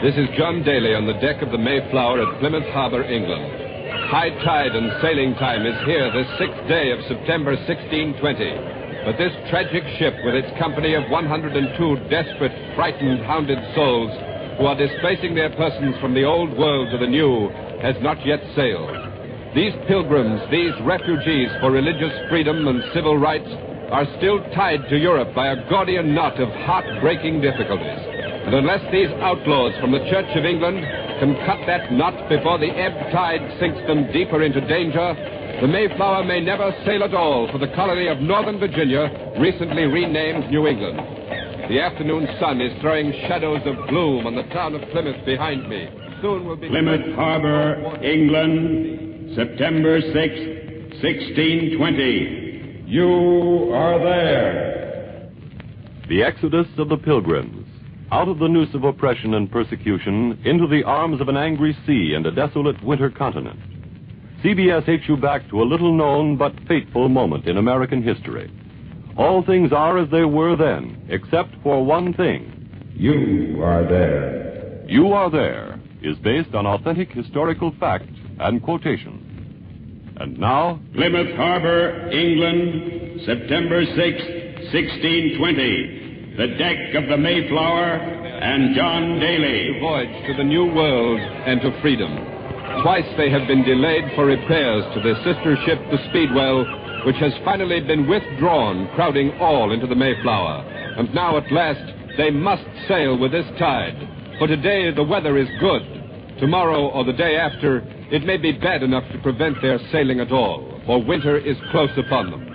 This is John Daly on the deck of the Mayflower at Plymouth Harbor, England. High tide and sailing time is here this 6th day of September 1620. But this tragic ship, with its company of 102 desperate, frightened, hounded souls who are displacing their persons from the old world to the new, has not yet sailed. These pilgrims, these refugees for religious freedom and civil rights, are still tied to Europe by a Gordian knot of heartbreaking difficulties. And unless these outlaws from the Church of England can cut that knot before the ebb tide sinks them deeper into danger, the Mayflower may never sail at all for the colony of Northern Virginia, recently renamed New England. The afternoon sun is throwing shadows of gloom on the town of Plymouth behind me. Soon will be... Plymouth Harbor, England, September 6th, 1620. You are there. The exodus of the pilgrims, out of the noose of oppression and persecution, into the arms of an angry sea and a desolate winter continent. CBS takes you back to a little-known but fateful moment in American history. All things are as they were then, except for one thing. You are there. You Are There is based on authentic historical fact and quotation. And now... Plymouth Harbor, England, September 6th, 1620. The deck of the Mayflower and John Daly. Voyage to the New World and to freedom. Twice they have been delayed for repairs to their sister ship, the Speedwell, which has finally been withdrawn, crowding all into the Mayflower. And now, at last, they must sail with this tide. For today, the weather is good. Tomorrow or the day after, it may be bad enough to prevent their sailing at all, for winter is close upon them.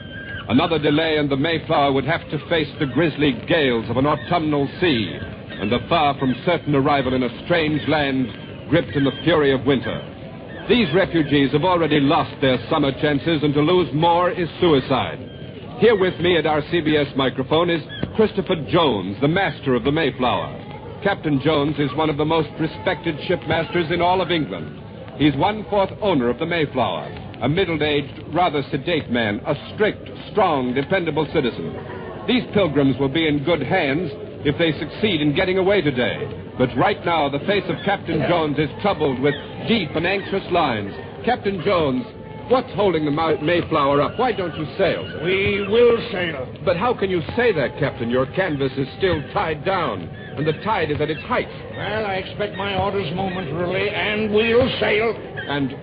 Another delay and the Mayflower would have to face the grisly gales of an autumnal sea and the far from certain arrival in a strange land gripped in the fury of winter. These refugees have already lost their summer chances, and to lose more is suicide. Here with me at our CBS microphone is Christopher Jones, the master of the Mayflower. Captain Jones is one of the most respected shipmasters in all of England. He's 1/4 owner of the Mayflower, a middle-aged, rather sedate man, a strict, strong, dependable citizen. These pilgrims will be in good hands if they succeed in getting away today. But right now, the face of Captain Jones is troubled with deep and anxious lines. Captain Jones, what's holding the Mayflower up? Why don't you sail, sir? We will sail. But how can you say that, Captain? Your canvas is still tied down, and the tide is at its height. Well, I expect my orders momentarily, and we'll sail. And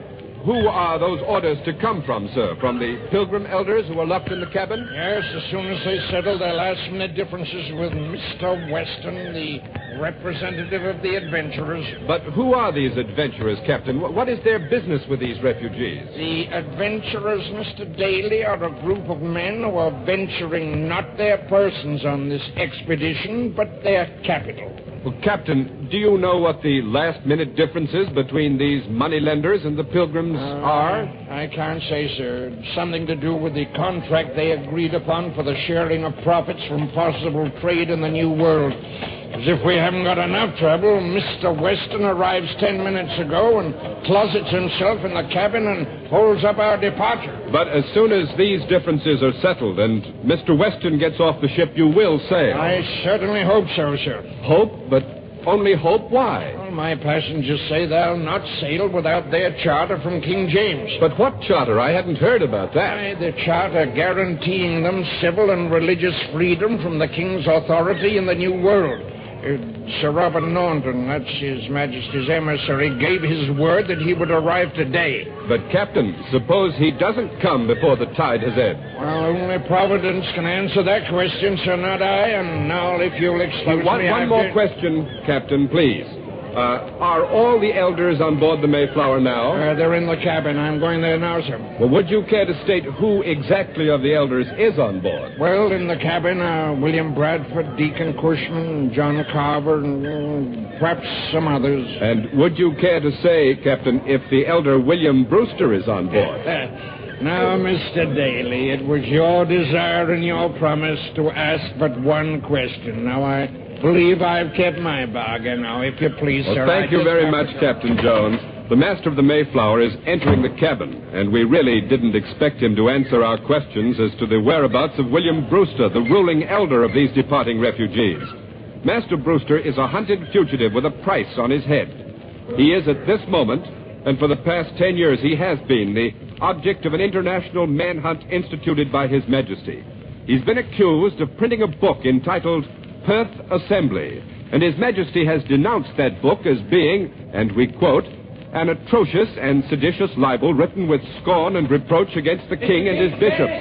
who are those orders to come from, sir? From the pilgrim elders who are left in the cabin? Yes, as soon as they settle their last-minute differences with Mr. Weston, the representative of the adventurers. But who are these adventurers, Captain? What is their business with these refugees? The adventurers, Mr. Daly, are a group of men who are venturing not their persons on this expedition, but their capital. Well, Captain, do you know what the last-minute differences between these moneylenders and the pilgrims are? I can't say, sir. Something to do with the contract they agreed upon for the sharing of profits from possible trade in the New World. As if we haven't got enough trouble, Mr. Weston arrives 10 minutes ago and closets himself in the cabin and holds up our departure. But as soon as these differences are settled and Mr. Weston gets off the ship, you will sail. I certainly hope so, sir. Hope? But only hope? Why? Well, my passengers say they'll not sail without their charter from King James. But what charter? I hadn't heard about that. Why, the charter guaranteeing them civil and religious freedom from the King's authority in the New World. Sir Robert Norton, that's His Majesty's emissary, gave his word that he would arrive today. But, Captain, suppose he doesn't come before the tide has ebbed? Well, only Providence can answer that question, sir, not I. And now, if you'll excuse me... One more question, Captain, please. Are all the elders on board the Mayflower now? They're in the cabin. I'm going there now, sir. Well, would you care to state who exactly of the elders is on board? Well, in the cabin are William Bradford, Deacon Cushman, John Carver, and perhaps some others. And would you care to say, Captain, if the elder William Brewster is on board? Now, Mr. Daly, it was your desire and your promise to ask but one question. Now, I believe I've kept my bargain. Now, if you please, well, sir. Thank you very much, Captain Jones. The master of the Mayflower is entering the cabin, and we really didn't expect him to answer our questions as to the whereabouts of William Brewster, the ruling elder of these departing refugees. Master Brewster is a hunted fugitive with a price on his head. He is at this moment, and for the past 10 years he has been, the object of an international manhunt instituted by His Majesty. He's been accused of printing a book entitled Perth Assembly, and His Majesty has denounced that book as being, and we quote, an atrocious and seditious libel written with scorn and reproach against the king and his bishops.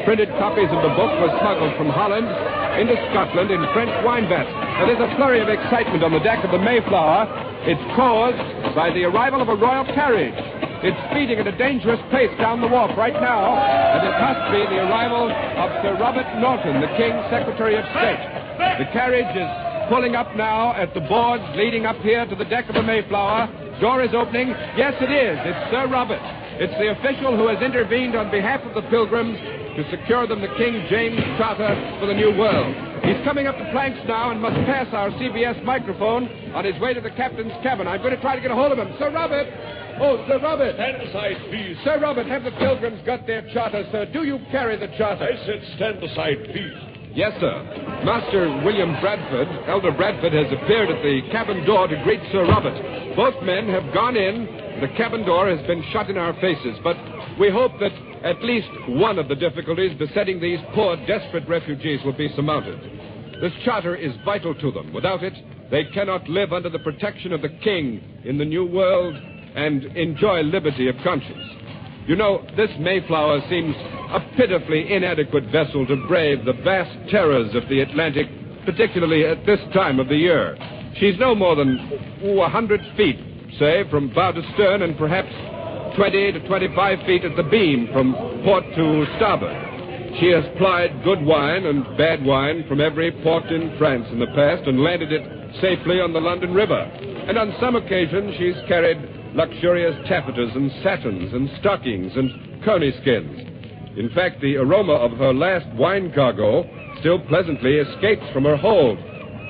Printed copies of the book were smuggled from Holland into Scotland in French wine vats. Now, there's a flurry of excitement on the deck of the Mayflower. It's caused by the arrival of a royal carriage. It's speeding at a dangerous pace down the wharf right now, and it must be the arrival of Sir Robert Norton, the King's Secretary of State. The carriage is pulling up now at the boards leading up here to the deck of the Mayflower. Door is opening. Yes, it is. It's Sir Robert. It's the official who has intervened on behalf of the Pilgrims to secure them the King James Charter for the New World. He's coming up the planks now and must pass our CBS microphone on his way to the captain's cabin. I'm going to try to get a hold of him. Sir Robert! Oh, Sir Robert! Stand aside, please. Sir Robert, have the Pilgrims got their charter, sir? Do you carry the charter? I said stand aside, please. Yes, sir. Master William Bradford, Elder Bradford, has appeared at the cabin door to greet Sir Robert. Both men have gone in. The cabin door has been shut in our faces, but we hope that at least one of the difficulties besetting these poor, desperate refugees will be surmounted. This charter is vital to them. Without it, they cannot live under the protection of the king in the New World and enjoy liberty of conscience. You know, this Mayflower seems a pitifully inadequate vessel to brave the vast terrors of the Atlantic, particularly at this time of the year. She's no more than 100 feet, say, from bow to stern, and perhaps 20 to 25 feet at the beam from port to starboard. She has plied good wine and bad wine from every port in France in the past and landed it safely on the London River. And on some occasions she's carried luxurious taffetas and satins and stockings and coney skins. In fact, the aroma of her last wine cargo still pleasantly escapes from her hold.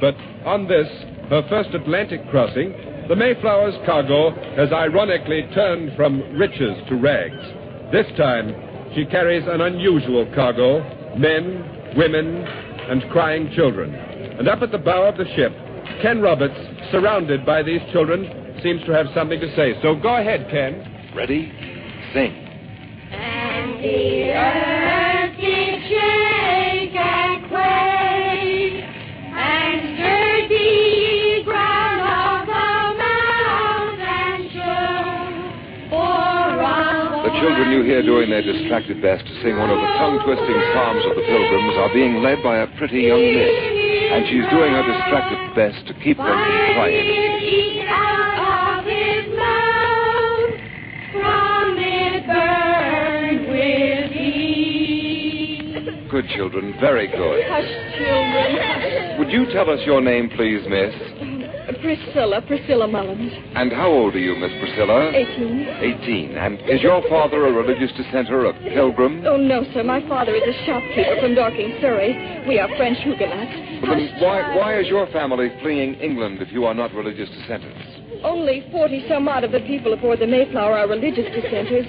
But on this, her first Atlantic crossing, the Mayflower's cargo has ironically turned from riches to rags. This time, she carries an unusual cargo: men, women, and crying children. And up at the bow of the ship, Ken Roberts, surrounded by these children, seems to have something to say. So go ahead, Ken. Ready? Sing. And the earth did shake and quake, and stirred the ground of the mountains shook. For all The children you hear doing their distracted best to sing one of the tongue-twisting psalms of the Pilgrims are being led by a pretty young miss, and she's doing her distracted best to keep them from crying. Good children, very good. Hush, children. Would you tell us your name, please, miss? Priscilla Mullins. And how old are you, Miss Priscilla? 18. 18. And is your father a religious dissenter, a pilgrim? Oh, no, sir. My father is a shopkeeper from Dorking, Surrey. We are French Huguenots. Well, then why is your family fleeing England if you are not religious dissenters? Only 40-some-odd of the people aboard the Mayflower are religious dissenters.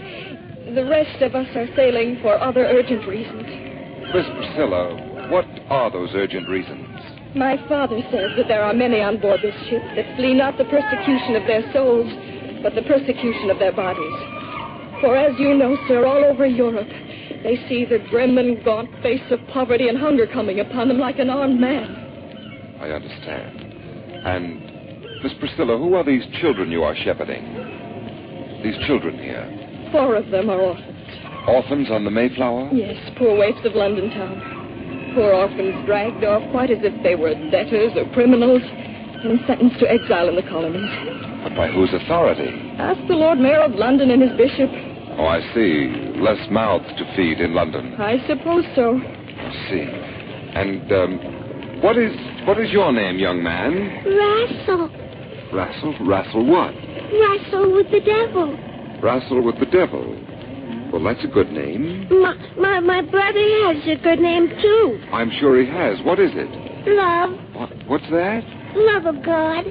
The rest of us are sailing for other urgent reasons. Miss Priscilla, what are those urgent reasons? My father says that there are many on board this ship that flee not the persecution of their souls, but the persecution of their bodies. For as you know, sir, all over Europe, they see the grim and gaunt face of poverty and hunger coming upon them like an armed man. I understand. And, Miss Priscilla, who are these children you are shepherding? These children here? 4 of them are orphans. Orphans on the Mayflower? Yes, poor waifs of London town. Poor orphans dragged off quite as if they were debtors or criminals and sentenced to exile in the colonies. But by whose authority? Ask the Lord Mayor of London and his bishop. Oh, I see. Less mouths to feed in London. I suppose so. I see. And, what is your name, young man? Wrestle. Wrestle what? Wrestle with the devil. Wrestle with the devil. Well, that's a good name. My brother has a good name, too. I'm sure he has. What is it? Love. What's that? Love of God.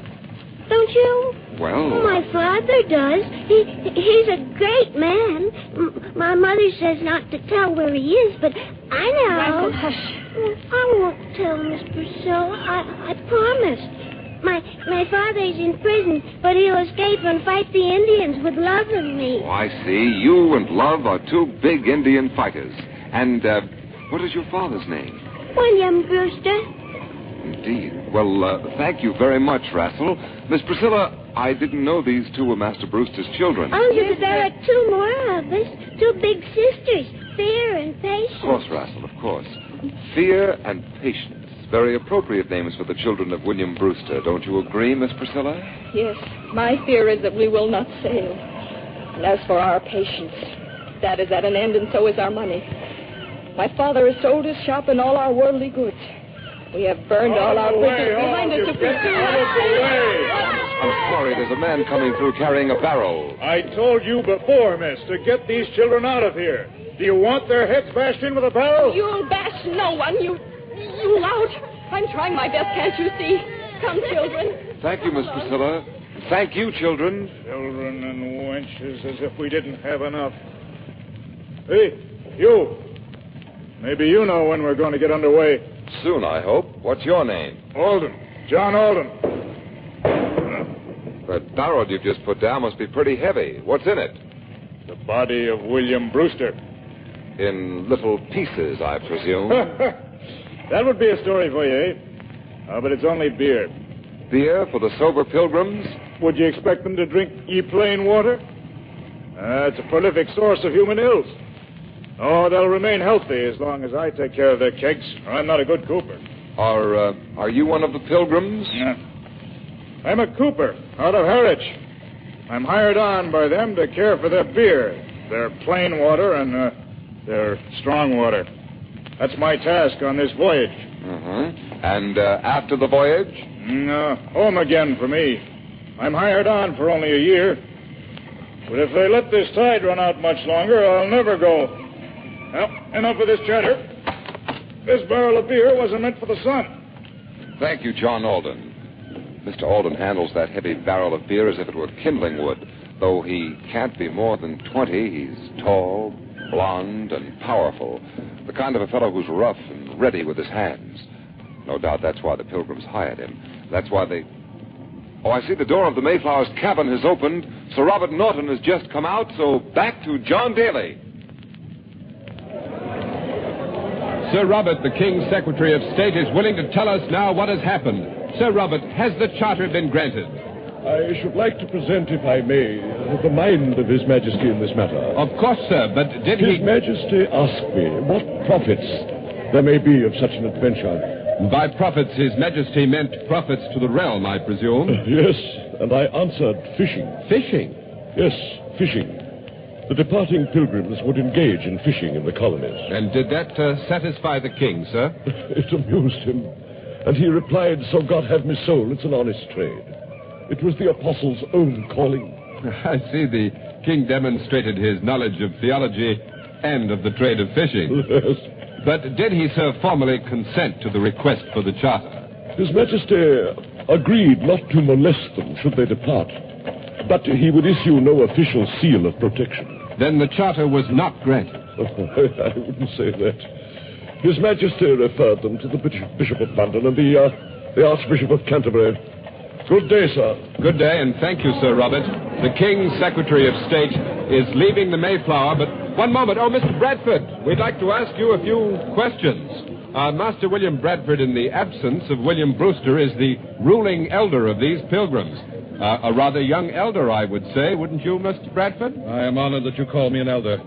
Don't you? Well... My father does. He's a great man. My mother says not to tell where he is, but I know. Wrestle, hush. I won't tell, Miss Priscilla. I promised. My father's in prison, but he'll escape and fight the Indians with Love and me. Oh, I see. You and Love are two big Indian fighters. And, what is your father's name? William Brewster. Indeed. Well, thank you very much, Rassel. Miss Priscilla, I didn't know these two were Master Brewster's children. Oh, yes, there are two more of us. Two big sisters, Fear and Patience. Of course, Rassel, of course. Fear and Patience. Very appropriate names for the children of William Brewster. Don't you agree, Miss Priscilla? Yes. My fear is that we will not sail. And as for our patience, that is at an end, and so is our money. My father has sold his shop and all our worldly goods. We have burned all our bridges behind us to pursue. I'm sorry, there's a man coming through carrying a barrel. I told you before, miss, to get these children out of here. Do you want their heads bashed in with a barrel? You'll bash no one, you lout. I'm trying my best, can't you see? Come, children. Thank you, Miss Priscilla. Thank you, children. Children and wenches, as if we didn't have enough. Hey, you. Maybe you know when we're going to get underway. Soon, I hope. What's your name? Alden. John Alden. That barrel you've just put down must be pretty heavy. What's in it? The body of William Brewster. In little pieces, I presume. That would be a story for you, eh? But it's only beer. Beer for the sober pilgrims? Would you expect them to drink ye plain water? It's a prolific source of human ills. Oh, they'll remain healthy as long as I take care of their kegs. I'm not a good cooper. Are you one of the pilgrims? Yeah. I'm a cooper out of Harwich. I'm hired on by them to care for their beer, their plain water, and their strong water. That's my task on this voyage. And after the voyage? Home again for me. I'm hired on for only a year. But if they let this tide run out much longer, I'll never go. Well, enough of this chatter. This barrel of beer wasn't meant for the sun. Thank you, John Alden. Mr. Alden handles that heavy barrel of beer as if it were kindling wood. Though he can't be more than 20, he's tall, blond, and powerful. The kind of a fellow who's rough and ready with his hands. No doubt that's why the pilgrims hired him. That's why they... Oh, I see the door of the Mayflower's cabin has opened. Sir Robert Norton has just come out, so back to John Daly. Sir Robert, the King's Secretary of State, is willing to tell us now what has happened. Sir Robert, has the charter been granted? I should like to present, if I may, the mind of His Majesty in this matter. Of course, sir, but did His Majesty asked me what profits there may be of such an adventure. By profits, His Majesty meant profits to the realm, I presume. Yes, and I answered fishing. Fishing? Yes, fishing. The departing pilgrims would engage in fishing in the colonies. And did that satisfy the king, sir? It amused him. And he replied, so God have me soul, it's an honest trade. It was the apostle's own calling. I see the king demonstrated his knowledge of theology and of the trade of fishing. Yes. But did he, sir, formally consent to the request for the charter? His Majesty agreed not to molest them should they depart. But he would issue no official seal of protection. Then the charter was not granted. I wouldn't say that. His Majesty referred them to the Bishop of London and the Archbishop of Canterbury. Good day, sir. Good day, and thank you, Sir Robert. The King's Secretary of State is leaving the Mayflower, but one moment. Oh, Mr. Bradford, we'd like to ask you a few questions. Master William Bradford, in the absence of William Brewster, is the ruling elder of these pilgrims. A rather young elder, I would say, wouldn't you, Mr. Bradford? I am honored that you call me an elder.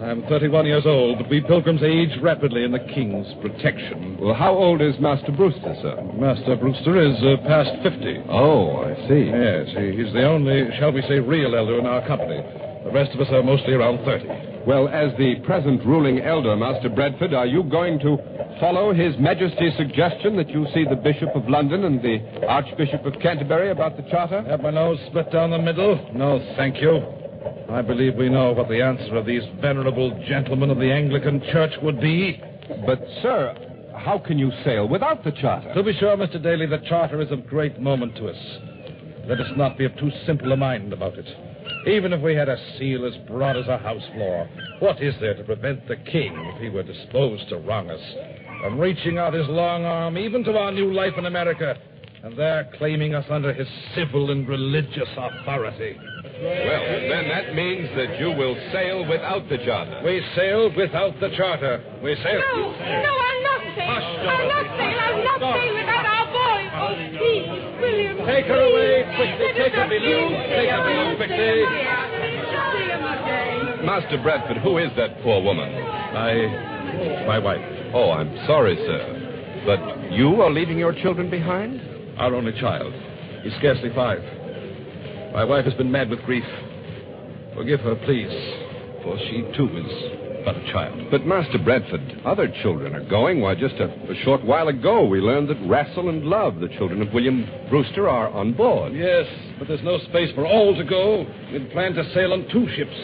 I am 31 years old, but we pilgrims age rapidly in the king's protection. Well, how old is Master Brewster, sir? Master Brewster is past 50. Oh, I see. Yes, he's the only, shall we say, real elder in our company. The rest of us are mostly around 30. Well, as the present ruling elder, Master Bradford, are you going to follow His Majesty's suggestion that you see the Bishop of London and the Archbishop of Canterbury about the charter? Have my nose split down the middle? No, thank you. I believe we know what the answer of these venerable gentlemen of the Anglican Church would be. But, sir, how can you sail without the charter? To be sure, Mr. Daly, the charter is of great moment to us. Let us not be of too simple a mind about it. Even if we had a seal as broad as a house floor, what is there to prevent the king, if he were disposed to wrong us, from reaching out his long arm even to our new life in America, and there claiming us under his civil and religious authority. Well, then that means that you will sail without the charter. We sail without the charter. We sail. No, I'll not sail. I'll not sail without our boy. Oh, please, William. Take her away quickly. Take her below. Take her below quickly. Master Bradford, who is that poor woman? My wife. Oh, I'm sorry, sir. But you are leaving your children behind? Our only child. He's scarcely 5. My wife has been mad with grief. Forgive her, please, for she, too, is but a child. But, Master Bradford, other children are going. Why, just a short while ago, we learned that Rassel and Love, the children of William Brewster, are on board. Yes, but there's no space for all to go. We'd planned to sail on 2 ships.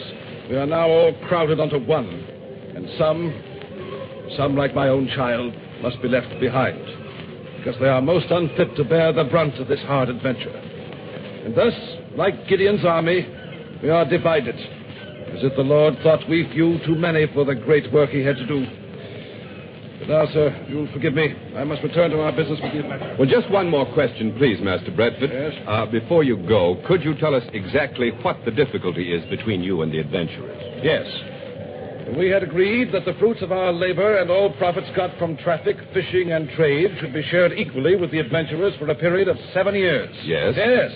We are now all crowded onto one. And some, like my own child, must be left behind, because they are most unfit to bear the brunt of this hard adventure. And thus, like Gideon's army, we are divided, as if the Lord thought we few too many for the great work he had to do. But now, sir, you'll forgive me. I must return to our business with the adventure. Well, just one more question, please, Master Bradford. Yes? Before you go, could you tell us exactly what the difficulty is between you and the adventurers? Yes. We had agreed that the fruits of our labor and all profits got from traffic, fishing, and trade should be shared equally with the adventurers for a period of 7 years. Yes? Yes.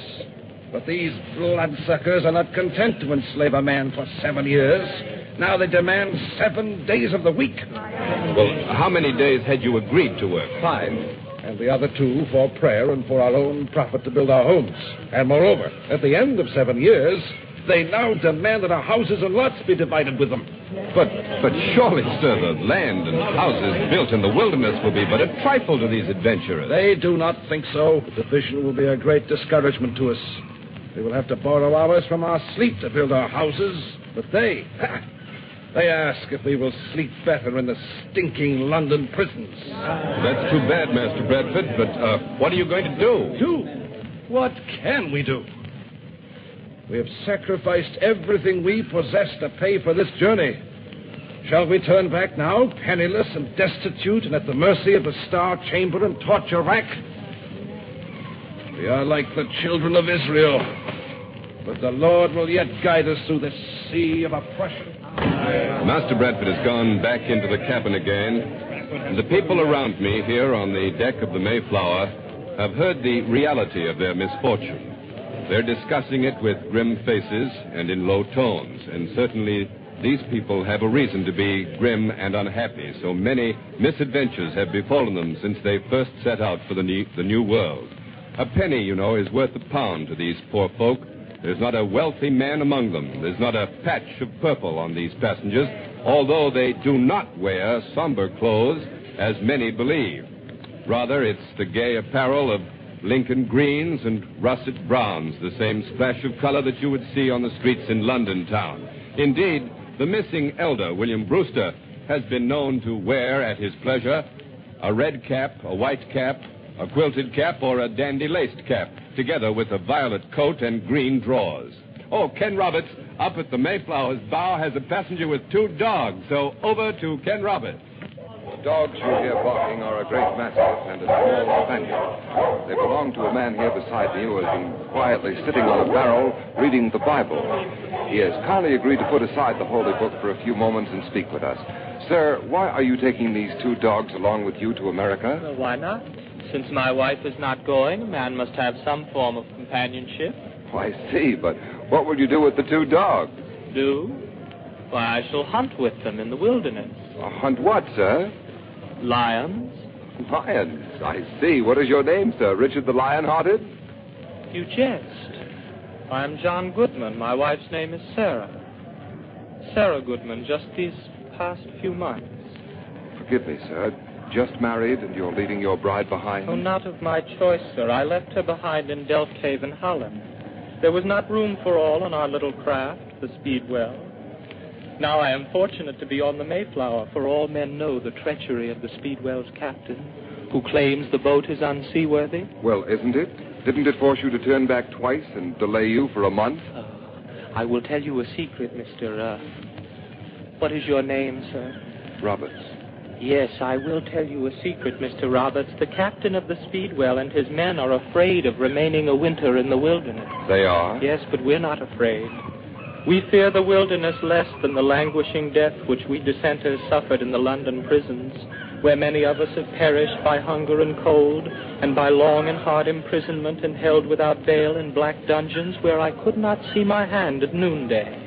But these bloodsuckers are not content to enslave a man for 7 years. Now they demand 7 days of the week. Well, how many days had you agreed to work? 5. And the other 2 for prayer and for our own profit to build our homes. And moreover, at the end of 7 years, they now demand that our houses and lots be divided with them. But surely, sir, the land and houses built in the wilderness will be but a trifle to these adventurers. They do not think so. The division will be a great discouragement to us. We will have to borrow hours from our sleep to build our houses. But they ask if we will sleep better in the stinking London prisons. That's too bad, Master Bradford, but what are you going to do? Do? What can we do? We have sacrificed everything we possess to pay for this journey. Shall we turn back now, penniless and destitute, and at the mercy of the Star Chamber and torture rack? We are like the children of Israel, but the Lord will yet guide us through this sea of oppression. Master Bradford has gone back into the cabin again, and the people around me here on the deck of the Mayflower have heard the reality of their misfortune. They're discussing it with grim faces and in low tones, and certainly these people have a reason to be grim and unhappy. So many misadventures have befallen them since they first set out for the new world. A penny, you know, is worth £1 to these poor folk. There's not a wealthy man among them. There's not a patch of purple on these passengers, although they do not wear somber clothes, as many believe. Rather, it's the gay apparel of Lincoln greens and russet browns, the same splash of color that you would see on the streets in London town. Indeed, the missing elder, William Brewster, has been known to wear at his pleasure a red cap, a white cap, a quilted cap, or a dandy-laced cap, together with a violet coat and green drawers. Oh, Ken Roberts, up at the Mayflower's bow, has a passenger with 2 dogs, so over to Ken Roberts. The dogs you hear barking are a great mastiff and a small spaniel. They belong to a man here beside me who has been quietly sitting on a barrel reading the Bible. He has kindly agreed to put aside the holy book for a few moments and speak with us. Sir, why are you taking these 2 dogs along with you to America? Well, why not? Since my wife is not going, a man must have some form of companionship. Oh, I see, but what will you do with the 2 dogs? Do? Why, I shall hunt with them in the wilderness. Hunt what, sir? Lions. Lions? I see. What is your name, sir? Richard the Lion-Hearted? You jest. I am John Goodman. My wife's name is Sarah. Sarah Goodman, just these past few months. Forgive me, sir. Just married and you're leaving your bride behind? Oh, not of my choice, sir. I left her behind in Delfthaven, Holland. There was not room for all on our little craft, the Speedwell. Now I am fortunate to be on the Mayflower, for all men know the treachery of the Speedwell's captain, who claims the boat is unseaworthy. Well, isn't it? Didn't it force you to turn back twice and delay you for a month? I will tell you a secret, Mr. What is your name, sir? Roberts. Yes, I will tell you a secret, Mr. Roberts. The captain of the Speedwell and his men are afraid of remaining a winter in the wilderness. They are? Yes, but we're not afraid. We fear the wilderness less than the languishing death which we dissenters suffered in the London prisons, where many of us have perished by hunger and cold, and by long and hard imprisonment and held without bail in black dungeons where I could not see my hand at noonday.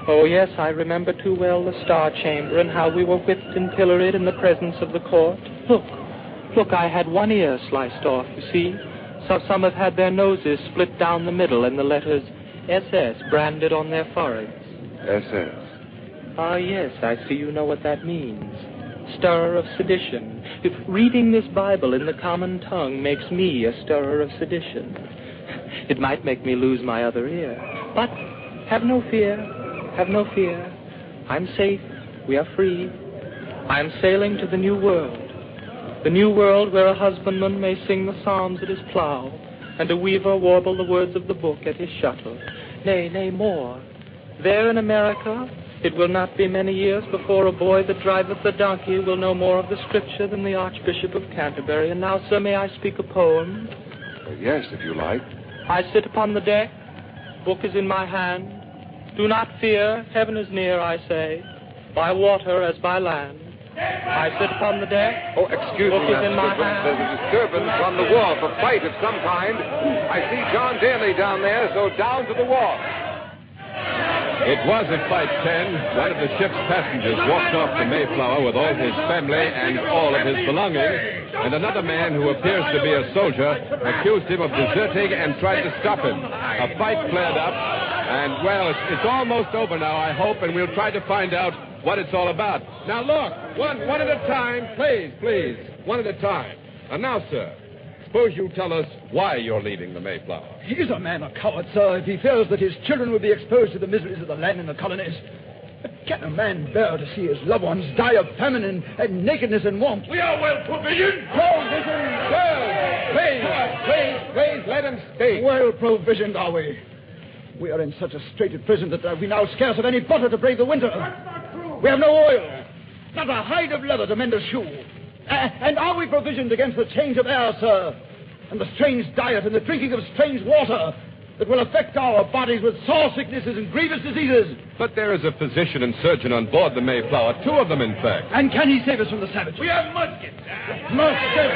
Oh, yes, I remember too well the Star Chamber and how we were whipped and pilloried in the presence of the court. Look, I had one ear sliced off, you see. So some have had their noses split down the middle and the letters SS branded on their foreheads. SS? Ah, yes, I see you know what that means. Stirrer of sedition. If reading this Bible in the common tongue makes me a stirrer of sedition, it might make me lose my other ear. But have no fear. Have no fear. I'm safe. We are free. I am sailing to the new world. The new world where a husbandman may sing the psalms at his plow, and a weaver warble the words of the book at his shuttle. Nay, more. There in America, it will not be many years before a boy that driveth the donkey will know more of the Scripture than the Archbishop of Canterbury. And now, sir, may I speak a poem? Yes, if you like. I sit upon the deck. Book is in my hand. Do not fear, heaven is near, I say, by water as by land. I sit upon the deck. Oh, excuse me, Master Goodwin. There's a disturbance on the wharf, a fight of some kind. I see John Daly down there, so down to the wharf. It was at Fight 10. One of the ship's passengers walked off the Mayflower with all his family and all of his belongings, and another man who appears to be a soldier accused him of deserting and tried to stop him. A fight flared up, and, well, it's almost over now, I hope, and we'll try to find out what it's all about. Now, look, one at a time, please, one at a time. And now, sir, suppose you tell us why you're leaving the Mayflower. He's a man a coward, sir, if he feels that his children will be exposed to the miseries of the land and the colonies. But can a man bear to see his loved ones die of famine and nakedness and want? We are well provisioned. Please, let him speak. Well provisioned, are we? We are in such a straitened prison that we now scarce have any butter to brave the winter. We have no oil, not a hide of leather to mend a shoe. And are we provisioned against the change of air, sir, and the strange diet and the drinking of strange water that will affect our bodies with sore sicknesses and grievous diseases? But there is a physician and surgeon on board the Mayflower, two of them, in fact. And can he save us from the savages? We have muskets. Muskets?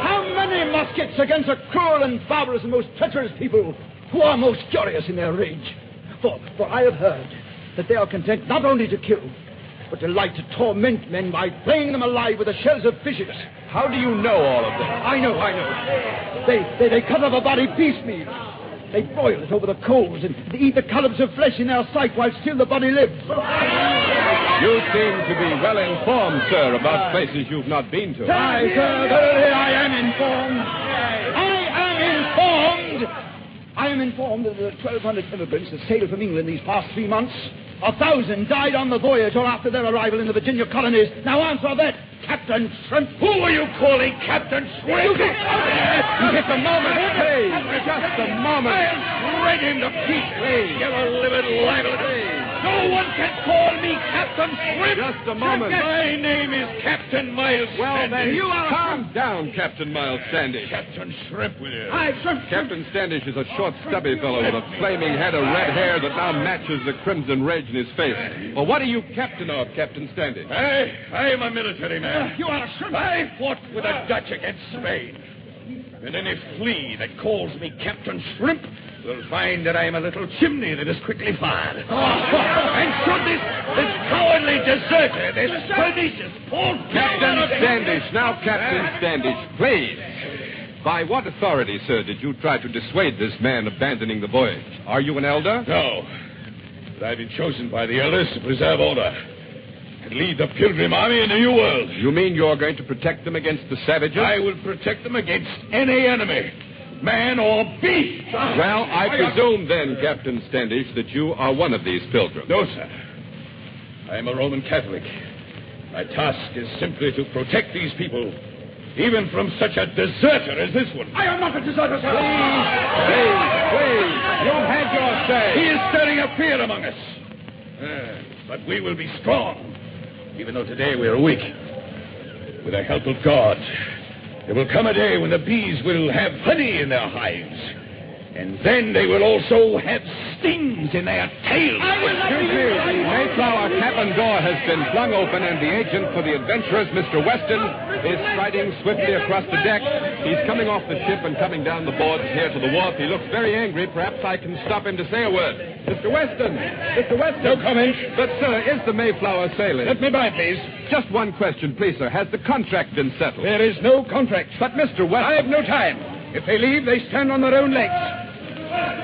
How many muskets against a cruel and barbarous and most treacherous people who are most furious in their rage? For I have heard that they are content not only to kill, but delight to torment men by flaying them alive with the shells of fishes. How do you know all of this? I know. They cut off a body piecemeal. They broil it over the coals and they eat the collops of flesh in their sight while still the body lives. You seem to be well informed, sir, about places you've not been to. Aye, sir, verily I am informed. I am informed that the 1,200 immigrants that sailed from England these past 3 months, 1,000 died on the voyage or after their arrival in the Virginia colonies. Now answer that, Captain Shrimp. Who are you calling Captain Shrimp? Just a moment, please. Just a moment. I'll shred him to pieces. Give a living lively. No one can call me Captain Shrimp. Just a moment. My name is Captain Miles Well, Standish. then you are... Calm down, Captain Miles Standish. Captain Shrimp, will you? Captain Standish is a short, stubby fellow with a flaming head of red hair that now matches the crimson rage in his face. Well, what are you captain of, Captain Standish? I am a military man. You are a shrimp. I fought with the Dutch against Spain. And any flea that calls me Captain Shrimp will find that I am a little chimney that is quickly fired. And should this cowardly deserter, this pernicious false... Captain Standish, now, Captain Standish, please. By what authority, sir, did you try to dissuade this man abandoning the voyage? Are you an elder? No. But I've been chosen by the elders to preserve order and lead the Pilgrim Army in the New World. You mean you're going to protect them against the savages? I will protect them against any enemy, man or beast. Well, I presume then, Captain Standish, that you are one of these pilgrims. No, sir. I am a Roman Catholic. My task is simply to protect these people, even from such a deserter as this one. I am not a deserter, sir. Please. You've had your say. He is stirring up fear among us. But we will be strong. even though today we are weak. With the help of God, there will come a day when the bees will have honey in their hives. And then they will also have stings in their tails. Excuse me, the Mayflower cabin door has been flung open, and the agent for the adventurers, Mr. Weston, is striding swiftly across the deck. He's coming off the ship and coming down the boards here to the wharf. He looks very angry. Perhaps I can stop him to say a word. Mr. Weston! Mr. Weston! No comment. But, sir, is the Mayflower sailing? Let me by, please. Just one question, please, sir. Has the contract been settled? There is no contract. But, Mr. Weston... I have no time. If they leave, they stand on their own legs.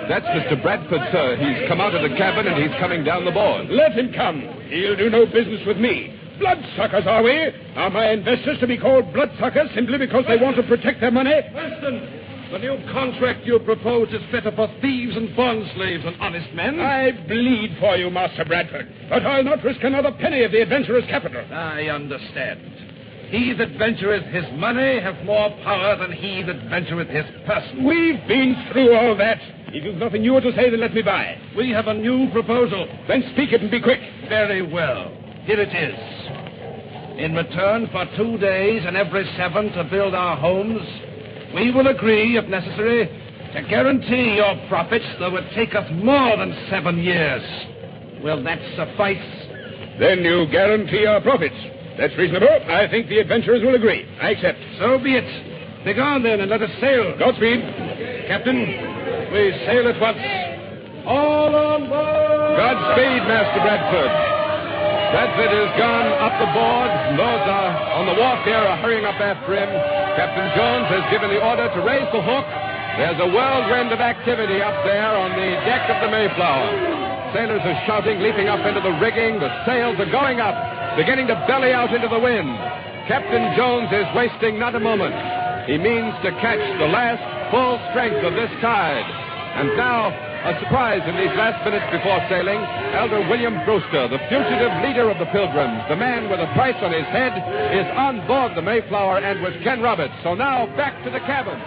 That's Mr. Bradford, sir. He's come out of the cabin and he's coming down the board. Let him come. He'll do no business with me. Bloodsuckers, are we? Are my investors to be called bloodsuckers simply because they want to protect their money? Weston, the new contract you propose is better for thieves and bond slaves than honest men. I bleed for you, Master Bradford, but I'll not risk another penny of the adventurer's capital. I understand. He that ventureth his money hath more power than he that ventureth his person. We've been through all that. If you've nothing newer to say, then let me by. We have a new proposal. Then speak it and be quick. Very well. Here it is. In return for 2 days and every 7 to build our homes, we will agree, if necessary, to guarantee your profits, though it take us more than 7 years. Will that suffice? Then you guarantee our profits. That's reasonable. I think the adventurers will agree. I accept. So be it. Begone then and let us sail. Godspeed. Captain, we sail at once. All on board! Godspeed, Master Bradford. Bradford has gone up the board. Those are on the wharf here are hurrying up after him. Captain Jones has given the order to raise the hook. There's a whirlwind of activity up there on the deck of the Mayflower. Sailors are shouting, leaping up into the rigging. The sails are going up, beginning to belly out into the wind. Captain Jones is wasting not a moment. He means to catch the last full strength of this tide. And now, a surprise in these last minutes before sailing. Elder William Brewster, the fugitive leader of the Pilgrims, the man with a price on his head, is on board the Mayflower and with Ken Roberts. So now, back to the cabin.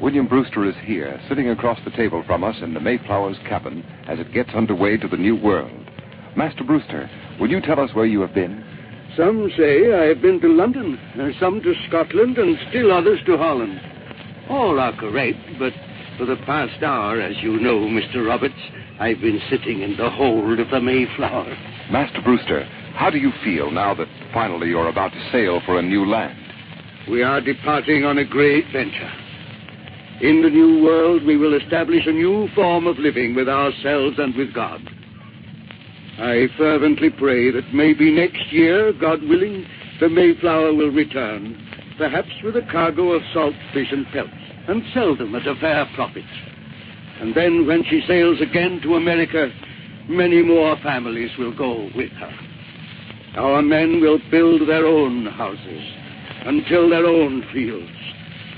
William Brewster is here, sitting across the table from us in the Mayflower's cabin as it gets underway to the New World. Master Brewster, will you tell us where you have been? Some say I have been to London, some to Scotland, and still others to Holland. All are correct, but for the past hour, as you know, Mr. Roberts, I've been sitting in the hold of the Mayflower. Master Brewster, how do you feel now that finally you're about to sail for a new land? We are departing on a great venture. In the New World, we will establish a new form of living with ourselves and with God. I fervently pray that maybe next year, God willing, the Mayflower will return, perhaps with a cargo of salt fish and pelts, and sell them at a fair profit. And then when she sails again to America, many more families will go with her. Our men will build their own houses and till their own fields,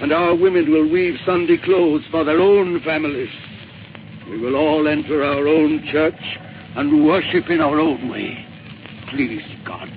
and our women will weave Sunday clothes for their own families. We will all enter our own church and worship in our own way. Please, God.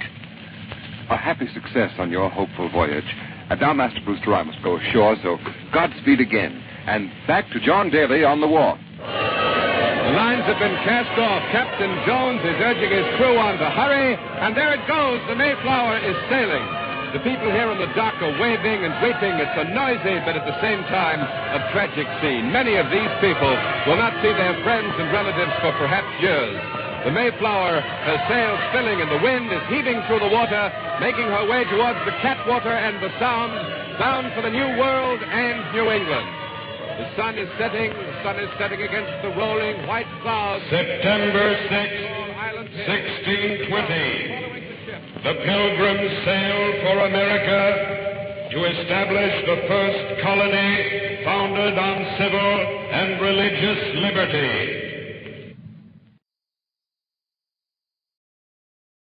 A happy success on your hopeful voyage. And now, Master Brewster, I must go ashore, so Godspeed again. And back to John Daly on the wharf. The lines have been cast off. Captain Jones is urging his crew on to hurry, and there it goes. The Mayflower is sailing. The people here on the dock are waving and weeping. It's a noisy, but at the same time, a tragic scene. Many of these people will not see their friends and relatives for perhaps years. The Mayflower, her sails filling and the wind is heaving through the water, making her way towards the Catwater and the Sound, bound for the New World and New England. The sun is setting against the rolling white clouds. September 6, 1620. The Pilgrims sailed for America to establish the first colony founded on civil and religious liberty.